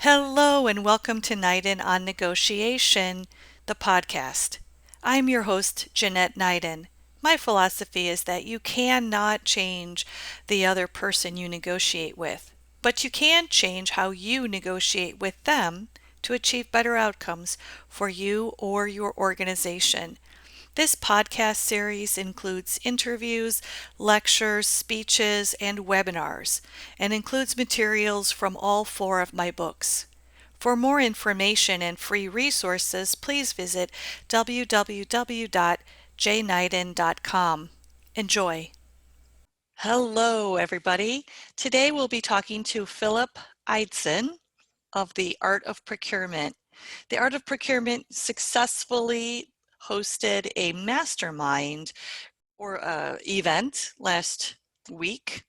Hello and welcome to Nyden on Negotiation, the podcast. I'm your host, Jeanette Nyden. My philosophy is that you cannot change the other person you negotiate with, but you can change how you negotiate with them to achieve better outcomes for you or your organization. This podcast series includes interviews, lectures, speeches, and webinars, and includes materials from all four of my books. For more information and free resources, please visit www.jnyden.com. Enjoy. Hello, everybody. Today we'll be talking to Philip Ideson of the Art of Procurement. The Art of Procurement successfully hosted a mastermind or event last week.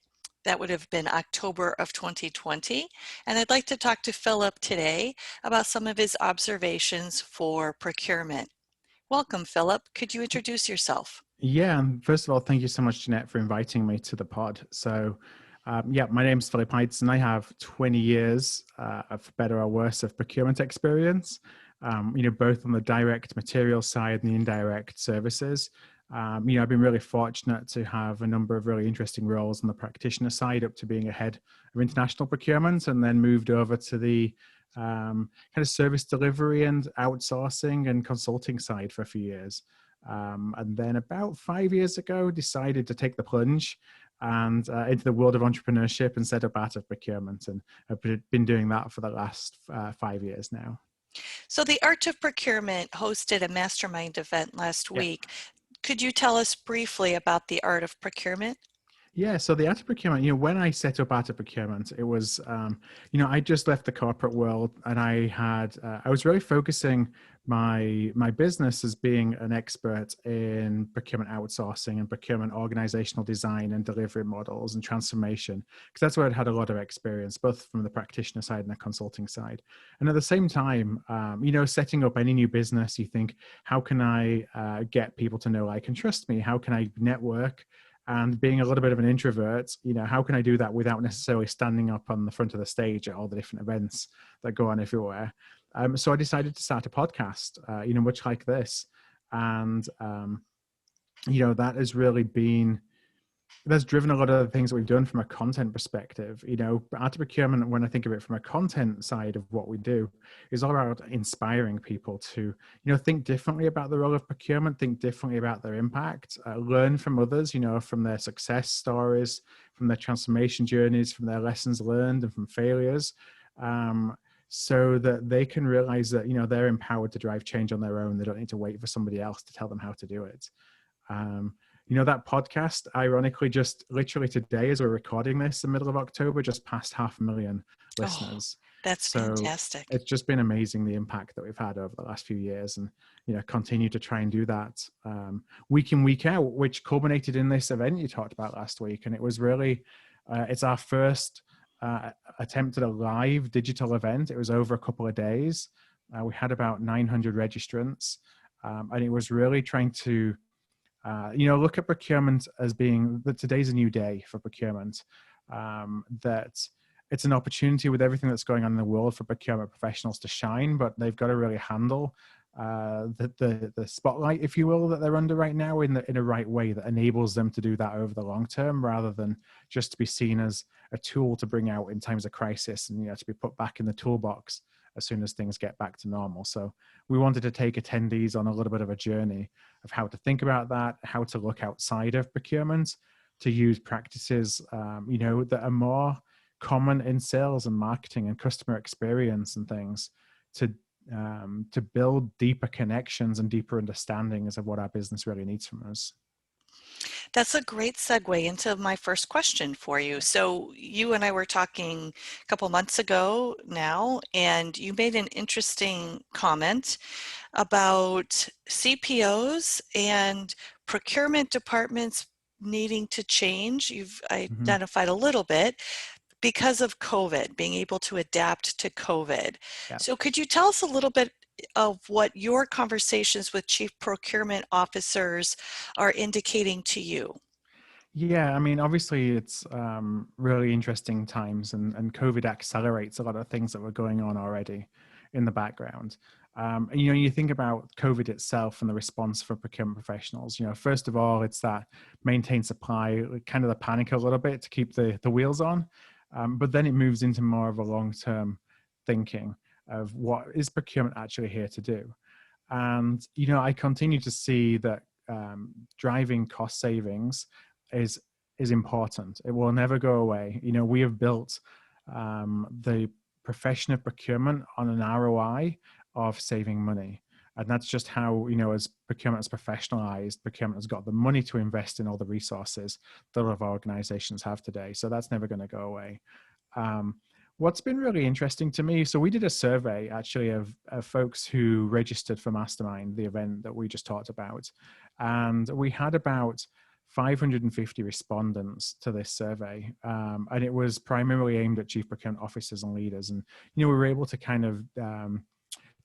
That would have been October of 2020. And I'd like to talk to Philip today about some of his observations for procurement. Welcome, Philip. Could you introduce yourself? Yeah, and first of all, thank you so much, Jeanette, for inviting me to the pod. My name's Philip Ideson. I have 20 years, for better or worse, of procurement experience, both on the direct material side and the indirect services. I've been really fortunate to have a number of really interesting roles on the practitioner side, up to being a head of international procurement, and then moved over to the kind of service delivery and outsourcing and consulting side for a few years. And then about 5 years ago, decided to take the plunge and into the world of entrepreneurship and set up Art of Procurement. And I've been doing that for the last 5 years now. So the Art of Procurement hosted a mastermind event last Yeah. week. Could you tell us briefly about the Art of Procurement? Yeah, so the Art of Procurement, when I set up Art of Procurement, it was, I just left the corporate world and I was really focusing my business as being an expert in procurement outsourcing and procurement organizational design and delivery models and transformation, because that's where I'd had a lot of experience, both from the practitioner side and the consulting side. And at the same time, setting up any new business, you think, how can I get people to know, like, and trust me? How can I network? And being a little bit of an introvert, how can I do that without necessarily standing up on the front of the stage at all the different events that go on everywhere? So I decided to start a podcast, much like this. And, that has really been, that's driven a lot of the things that we've done from a content perspective. Art of Procurement, when I think of it from a content side of what we do, is all about inspiring people to, think differently about the role of procurement, think differently about their impact, learn from others, from their success stories, from their transformation journeys, from their lessons learned and from failures, so that they can realize that, they're empowered to drive change on their own. They don't need to wait for somebody else to tell them how to do it. That podcast, ironically, just literally today, as we're recording this, the middle of October, just passed 500,000 listeners. That's So fantastic. it's just been amazing, the impact that we've had over the last few years, and continue to try and do that week in, week out, which culminated in this event you talked about last week. And it was really, it's our first attempt at a live digital event. It was over a couple of days. We had about 900 registrants, and it was really trying to look at procurement as being that today's a new day for procurement, that it's an opportunity with everything that's going on in the world for procurement professionals to shine, but they've got to really handle the spotlight, if you will, that they're under right now in a right way that enables them to do that over the long term, rather than just to be seen as a tool to bring out in times of crisis and to be put back in the toolbox as soon as things get back to normal. So we wanted to take attendees on a little bit of a journey of how to think about that, how to look outside of procurement, to use practices, that are more common in sales and marketing and customer experience and things, to build deeper connections and deeper understandings of what our business really needs from us. That's a great segue into my first question for you. So you and I were talking a couple months ago now, and you made an interesting comment about CPOs and procurement departments needing to change. You've identified a little bit because of COVID, being able to adapt to COVID. Yeah. So could you tell us a little bit of what your conversations with chief procurement officers are indicating to you? Yeah, I mean, obviously it's really interesting times, and COVID accelerates a lot of things that were going on already in the background. And, you think about COVID itself and the response for procurement professionals. First of all, it's that maintain supply, like, kind of the panic a little bit to keep the wheels on. But then it moves into more of a long-term thinking of what is procurement actually here to do. And, I continue to see that driving cost savings is is important. It will never go away. We have built the profession of procurement on an ROI of saving money. And that's just how, as procurement has professionalized, procurement has got the money to invest in all the resources that a lot of organizations have today. So that's never going to go away. Um, what's been really interesting to me, so we did a survey actually of folks who registered for Mastermind, the event that we just talked about. And we had about 550 respondents to this survey. And it was primarily aimed at chief procurement officers and leaders. And, we were able to kind of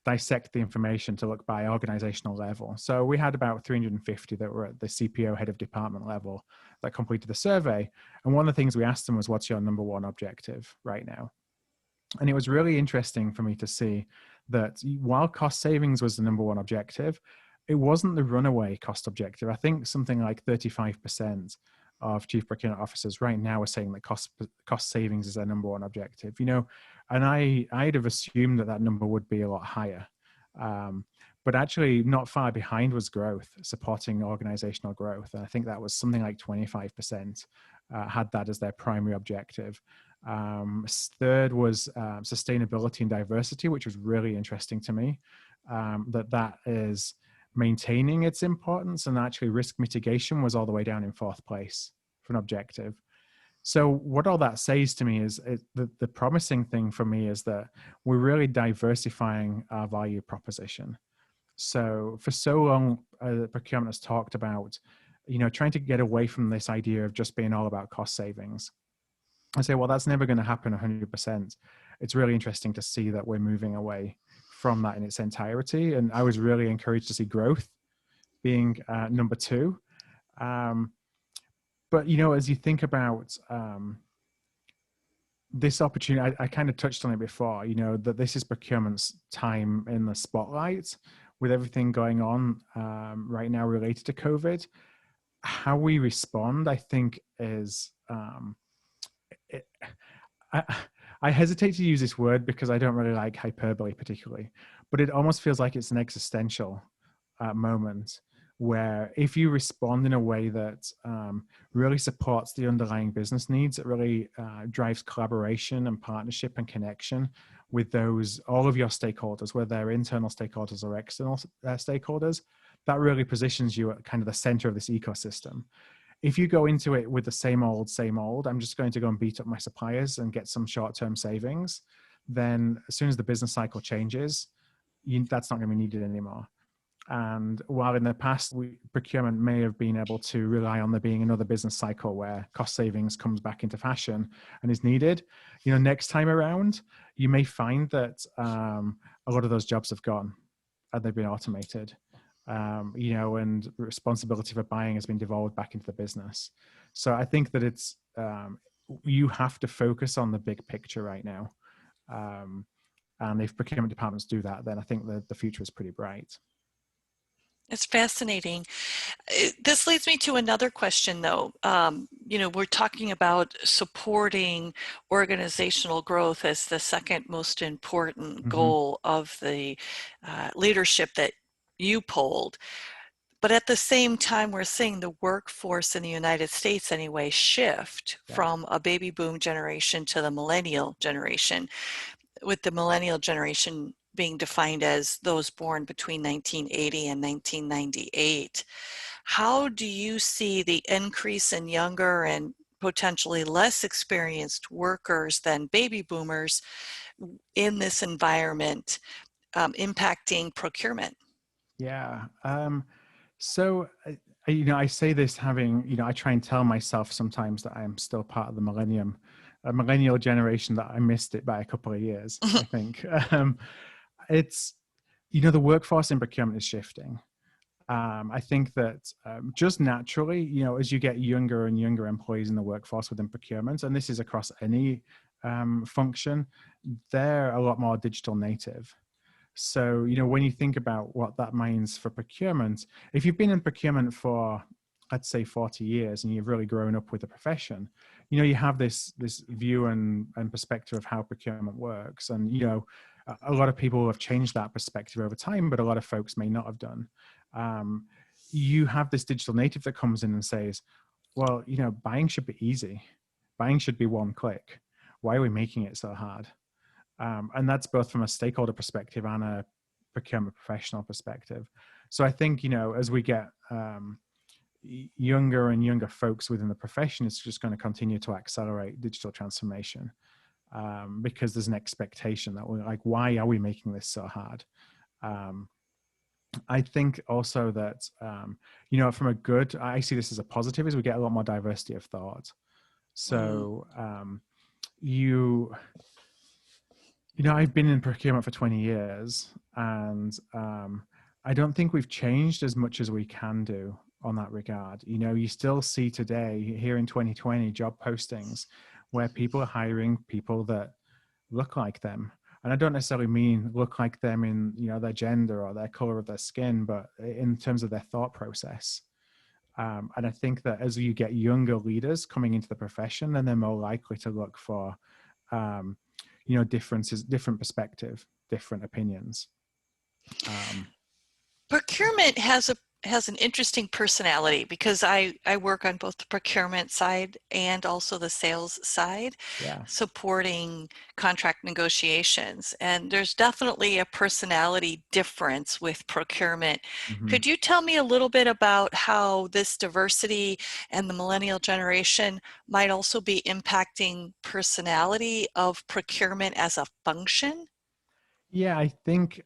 dissect the information to look by organizational level. So we had about 350 that were at the CPO head of department level that completed the survey. And one of the things we asked them was, what's your number one objective right now? And it was really interesting for me to see that while cost savings was the number one objective, it wasn't the runaway cost objective. I think something like 35% of chief procurement officers right now are saying that cost savings is their number one objective. And I'd have assumed that number would be a lot higher. But actually not far behind was growth, supporting organizational growth. And I think that was something like 25% had that as their primary objective. Third was sustainability and diversity, which was really interesting to me, that is maintaining its importance, and actually risk mitigation was all the way down in fourth place for an objective. So what all that says to me is the promising thing for me is that we're really diversifying our value proposition. So for so long, procurement has talked about, trying to get away from this idea of just being all about cost savings. I say, well, that's never going to happen 100%. It's really interesting to see that we're moving away from that in its entirety. And I was really encouraged to see growth being number two. But, as you think about this opportunity, I kind of touched on it before, that this is procurement's time in the spotlight with everything going on right now related to COVID. How we respond, I think, is I hesitate to use this word because I don't really like hyperbole particularly, but it almost feels like it's an existential moment where if you respond in a way that really supports the underlying business needs, it really drives collaboration and partnership and connection with all of your stakeholders, whether they're internal stakeholders or external stakeholders, that really positions you at kind of the center of this ecosystem. If you go into it with the same old, I'm just going to go and beat up my suppliers and get some short-term savings, then as soon as the business cycle changes, that's not going to be needed anymore. And while in the past, procurement may have been able to rely on there being another business cycle where cost savings comes back into fashion and is needed, next time around, you may find that a lot of those jobs have gone and they've been automated. And responsibility for buying has been devolved back into the business. So I think that it's, you have to focus on the big picture right now. And if procurement departments do that, then I think that the future is pretty bright. It's fascinating. This leads me to another question, though. We're talking about supporting organizational growth as the second most important goal of the leadership that you polled. But at the same time, we're seeing the workforce in the United States anyway shift from a baby boom generation to the millennial generation, with the millennial generation being defined as those born between 1980 and 1998. How do you see the increase in younger and potentially less experienced workers than baby boomers in this environment impacting procurement? Yeah. So, I say this having, I try and tell myself sometimes that I am still part of the millennial generation, that I missed it by a couple of years, I think. It's, the workforce in procurement is shifting. I think that just naturally, as you get younger and younger employees in the workforce within procurement, and this is across any function, they're a lot more digital native. So, when you think about what that means for procurement, if you've been in procurement for, let's say, 40 years and you've really grown up with the profession, you have this view and perspective of how procurement works. And, a lot of people have changed that perspective over time, but a lot of folks may not have done. You have this digital native that comes in and says, well, buying should be easy. Buying should be one click. Why are we making it so hard? And that's both from a stakeholder perspective and a procurement professional perspective. So I think, as we get younger and younger folks within the profession, it's just going to continue to accelerate digital transformation, because there's an expectation that we're like, why are we making this so hard? I think also that, from a good, I see this as a positive, is we get a lot more diversity of thought. So I've been in procurement for 20 years, and I don't think we've changed as much as we can do on that regard. You still see today, here in 2020, job postings where people are hiring people that look like them. And I don't necessarily mean look like them in, their gender or their color of their skin, but in terms of their thought process. And I think that as you get younger leaders coming into the profession, then they're more likely to look for, differences, different perspective, different opinions. Procurement has an interesting personality, because I work on both the procurement side and also the sales side, supporting contract negotiations. And there's definitely a personality difference with procurement. Mm-hmm. Could you tell me a little bit about how this diversity and the millennial generation might also be impacting personality of procurement as a function? Yeah, I think,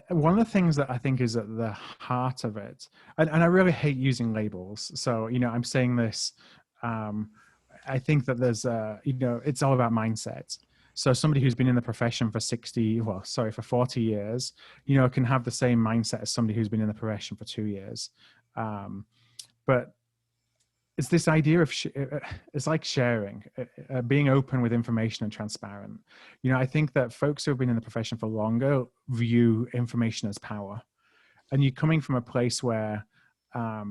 one of the things that I think is at the heart of it, and I really hate using labels. So, I'm saying this, I think that there's, it's all about mindset. So somebody who's been in the profession for 40 years, can have the same mindset as somebody who's been in the profession for 2 years. But it's this idea of, it's like sharing, being open with information and transparent. I think that folks who have been in the profession for longer view information as power. And you're coming from a place where, back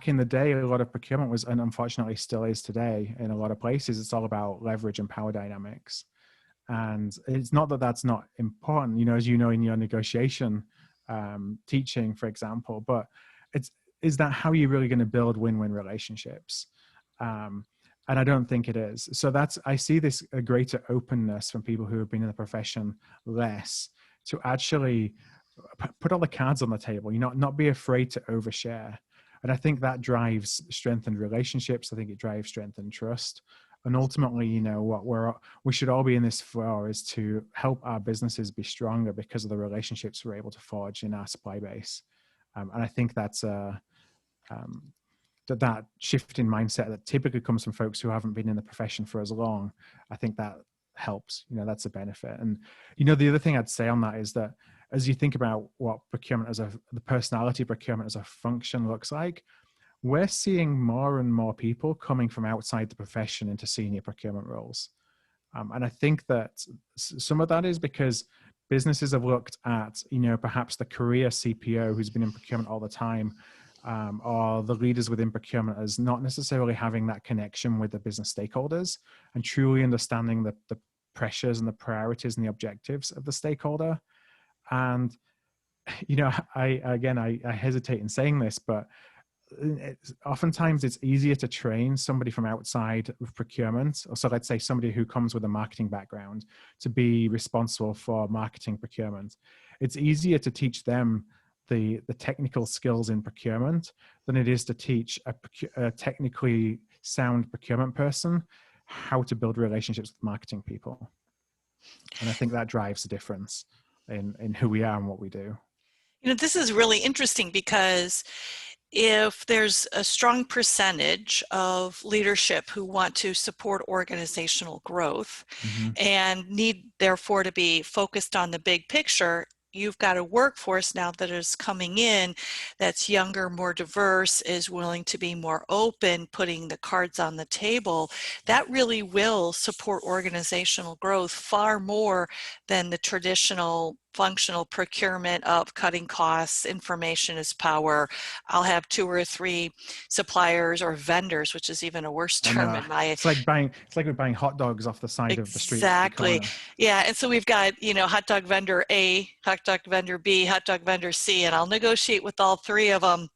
in the day, a lot of procurement was, and unfortunately still is today in a lot of places, it's all about leverage and power dynamics. And it's not that that's not important, as in your negotiation teaching, for example, but is that how you're really going to build win-win relationships? And I don't think it is. So I see this a greater openness from people who have been in the profession less, to actually put all the cards on the table, not be afraid to overshare. And I think that drives strengthened relationships. I think it drives strengthened trust. And ultimately, what we should all be in this for is to help our businesses be stronger because of the relationships we're able to forge in our supply base. And I think that's that shift in mindset that typically comes from folks who haven't been in the profession for as long. I think that helps. That's a benefit. And the other thing I'd say on that is that as you think about what procurement the personality of procurement as a function looks like, we're seeing more and more people coming from outside the profession into senior procurement roles. And I think that some of that is because businesses have looked at, perhaps the career CPO who's been in procurement all the time, or the leaders within procurement as not necessarily having that connection with the business stakeholders and truly understanding the pressures and the priorities and the objectives of the stakeholder. And, I hesitate in saying this, but oftentimes it's easier to train somebody from outside of procurement. So let's say somebody who comes with a marketing background to be responsible for marketing procurement. It's easier to teach them the technical skills in procurement than it is to teach a technically sound procurement person how to build relationships with marketing people. And I think that drives the difference in who we are and what we do. This is really interesting, because if there's a strong percentage of leadership who want to support organizational growth, mm-hmm. and need therefore to be focused on the big picture, you've got a workforce now that is coming in that's younger, more diverse, is willing to be more open, putting the cards on the table, that really will support organizational growth far more than the traditional functional procurement of cutting costs, information is power. I'll have 2 or 3 suppliers or vendors, which is even a worse I term know. in my. It's like we're buying hot dogs off the side of the street Exactly. corner. Yeah. And so we've got, hot dog vendor A, hot dog vendor B, hot dog vendor C, and I'll negotiate with all 3 of them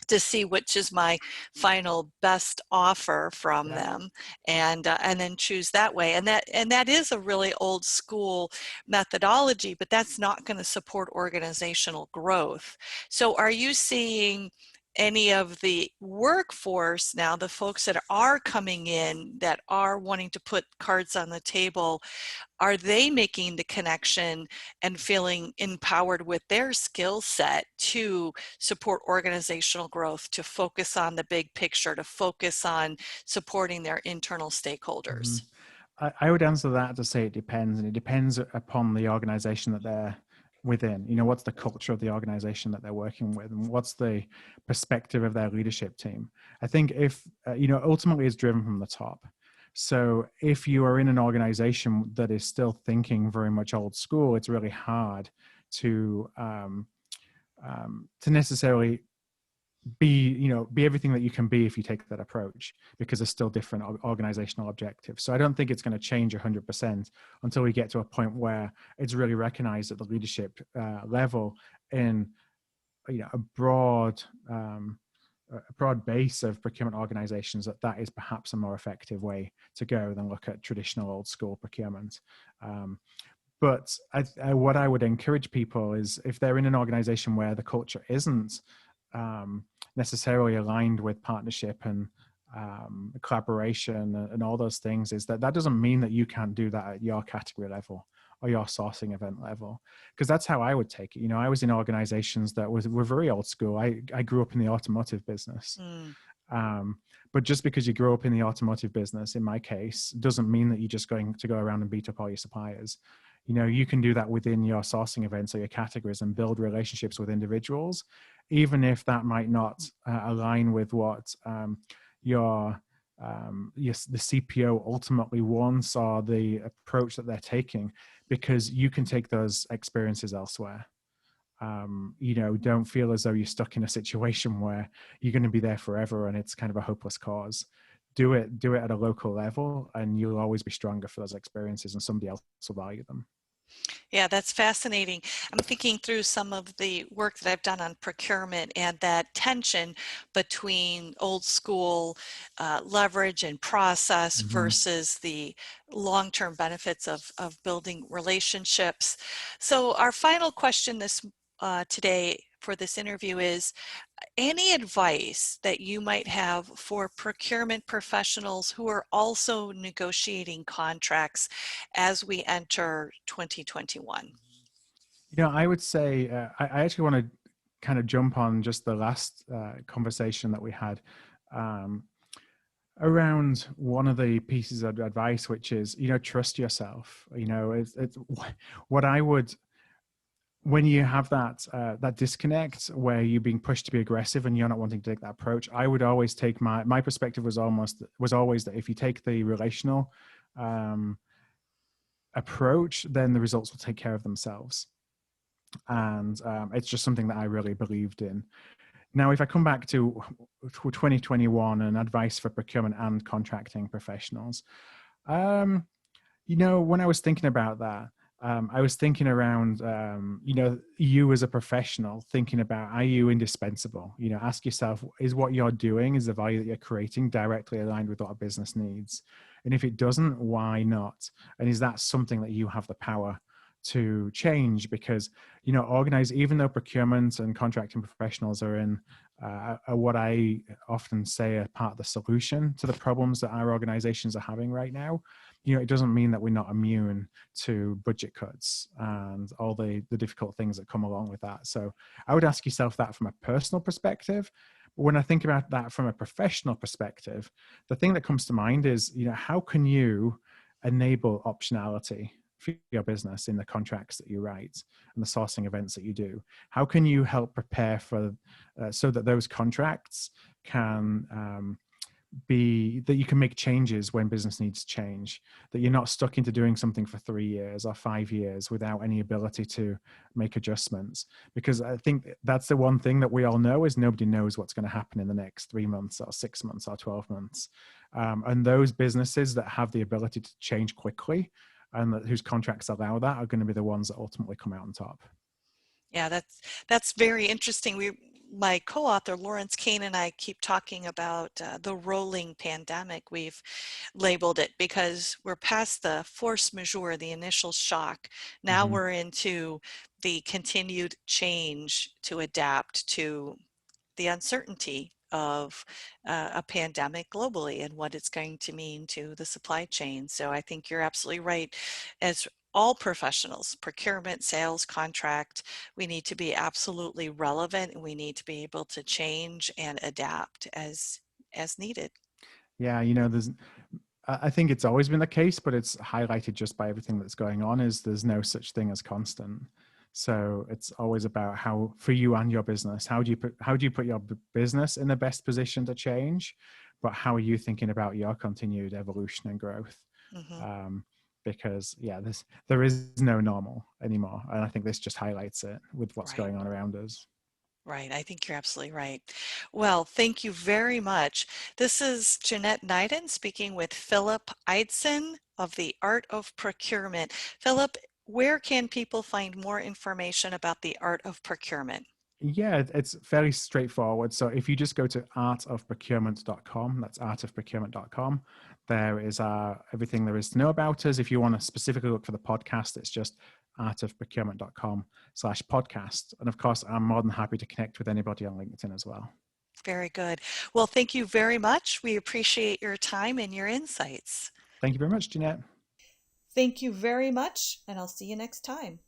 to see which is my final best offer from Yeah. them, and then choose that way. And that is a really old school methodology, but that's not going to support organizational growth. So are you seeing any of the workforce now, the folks that are coming in that are wanting to put cards on the table, are they making the connection and feeling empowered with their skill set to support organizational growth, to focus on the big picture, to focus on supporting their internal Mhm. stakeholders? I would answer that to say it depends, and it depends upon the organization that they're within. What's the culture of the organization that they're working with, and what's the perspective of their leadership team. I think if, ultimately it's driven from the top. So if you are in an organization that is still thinking very much old school, it's really hard to necessarily be everything that you can be if you take that approach, because there's still different organizational objectives. So I don't think it's going to change 100% until we get to a point where it's really recognized at the leadership level in a broad base of procurement organizations, that is perhaps a more effective way to go than look at traditional old school procurement. But what I would encourage people is, if they're in an organization where the culture isn't necessarily aligned with partnership and collaboration and all those things, is that doesn't mean that you can't do that at your category level or your sourcing event level, because that's how I would take it. I was in organizations that were very old school. I grew up in the automotive business. Mm. But just because you grew up in the automotive business, in my case, doesn't mean that you're just going to go around and beat up all your suppliers. You can do that within your sourcing events or your categories and build relationships with individuals, even if that might not align with what the CPO ultimately wants, or the approach that they're taking, because you can take those experiences elsewhere. Don't feel as though you're stuck in a situation where you're going to be there forever and it's kind of a hopeless cause. Do it at a local level, and you'll always be stronger for those experiences, and somebody else will value them. Yeah, that's fascinating. I'm thinking through some of the work that I've done on procurement and that tension between old school leverage and process Mm-hmm. versus the long-term benefits of building relationships. So our final question today for this interview is, any advice that you might have for procurement professionals who are also negotiating contracts as we enter 2021? I would say I actually want to kind of jump on just the last conversation that we had around one of the pieces of advice, which is, trust yourself. It's what I would, when you have that disconnect where you're being pushed to be aggressive and you're not wanting to take that approach, I would always take my perspective was always that if you take the relational approach, then the results will take care of themselves. And it's just something that I really believed in. Now, if I come back to 2021 and advice for procurement and contracting professionals, when I was thinking about that, I was thinking around, you as a professional, thinking about, are you indispensable? Ask yourself, is what you're doing, is the value that you're creating directly aligned with what a business needs? And if it doesn't, why not? And is that something that you have the power to change? Because, even though procurement and contracting professionals are in what I often say are part of the solution to the problems that our organizations are having right now, it doesn't mean that we're not immune to budget cuts and all the difficult things that come along with that. So I would ask yourself that from a personal perspective. When I think about that from a professional perspective, the thing that comes to mind is, how can you enable optionality for your business in the contracts that you write and the sourcing events that you do? How can you help prepare for so that those contracts can be that you can make changes when business needs change, that you're not stuck into doing something for 3 years or 5 years without any ability to make adjustments? Because I think that's the one thing that we all know is nobody knows what's going to happen in the next 3 months or 6 months or 12 months. And those businesses that have the ability to change quickly and whose contracts allow that are going to be the ones that ultimately come out on top. Yeah, that's very interesting. My co-author Lawrence Kane and I keep talking about the rolling pandemic. We've labeled it because we're past the force majeure, the initial shock. Now Mm-hmm. we're into the continued change to adapt to the uncertainty of a pandemic globally and what it's going to mean to the supply chain. So I think you're absolutely right. As all professionals, procurement, sales, contract, we need to be absolutely relevant and we need to be able to change and adapt as needed. Yeah, there's I think it's always been the case, but it's highlighted just by everything that's going on is there's no such thing as constant. So it's always about how, for you and your business, how do you put your business in the best position to change, but how are you thinking about your continued evolution and growth? Mm-hmm. Because there is no normal anymore, and I think this just highlights it with what's Right. going on around us. Right. I think you're absolutely right. Well, thank you very much. This is Jeanette Nyden speaking with Philip Ideson of the Art of Procurement. Philip, where can people find more information about the Art of Procurement? Yeah, it's fairly straightforward. So if you just go to artofprocurement.com, that's artofprocurement.com, there is everything there is to know about us. If you want to specifically look for the podcast, it's just artofprocurement.com/podcast. And of course, I'm more than happy to connect with anybody on LinkedIn as well. Very good. Well, thank you very much. We appreciate your time and your insights. Thank you very much, Jeanette. Thank you very much, and I'll see you next time.